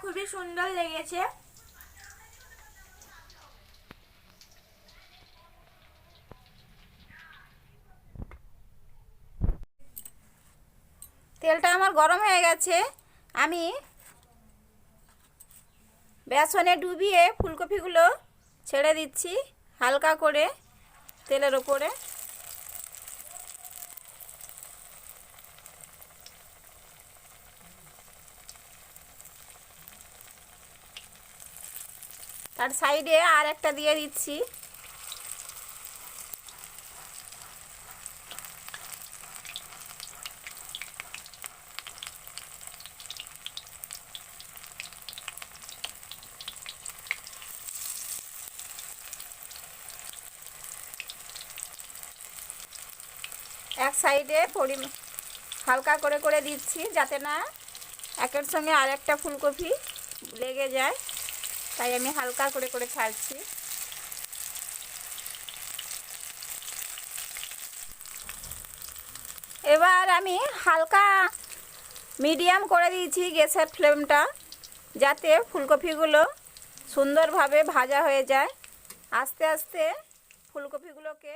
খুবই সুন্দর লেগেছে। তেলটা আমার গরম হয়ে গেছে। আমি বেসনে ডুবিয়ে ফুলকপিগুলো ছেড়ে দিচ্ছি হালকা করে তেলের ওপরে। তার সাইডে আর একটা দিয়ে দিচ্ছি। এক সাইডে হালকা করে করে দিচ্ছি যাতে না একের সঙ্গে আর একটা ফুলকপি লেগে যায়, তাই আমি হালকা করে করে ছাড়ছি। এবার আমি হালকা মিডিয়াম করে দিয়েছি গ্যাসের ফ্লেমটা, যাতে ফুলকপিগুলো সুন্দরভাবে ভাজা হয়ে যায়। আস্তে আস্তে ফুলকপিগুলোকে